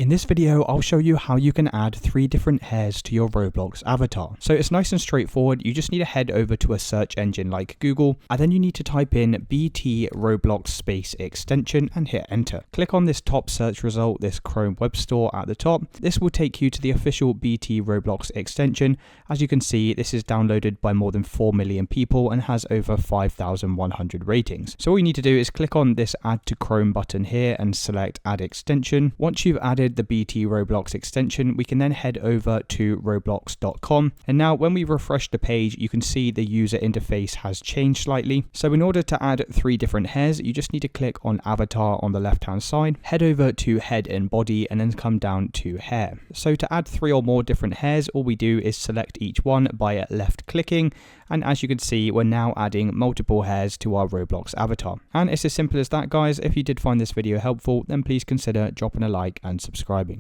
In this video, I'll show you how you can add 3 different hairs to your Roblox avatar. So it's nice and straightforward. You just need to head over to a search engine like Google, and then you need to type in BTRoblox space extension and hit enter. Click on this top search result, this Chrome web store at the top. This will take you to the official BTRoblox extension. As you can see, this is downloaded by more than 4 million people and has over 5,100 ratings. So all you need to do is click on this add to Chrome button here and select add extension. Once you've added the BTRoblox extension, we can then head over to roblox.com. And now when we refresh the page, you can see the user interface has changed slightly. So in order to add 3 different hairs, you just need to click on avatar on the left hand side, head over to head and body, and then come down to hair. So to add 3 or more different hairs, all we do is select each one by left clicking. And as you can see, we're now adding multiple hairs to our Roblox avatar. And it's as simple as that, guys. If you did find this video helpful, then please consider dropping a like and subscribing.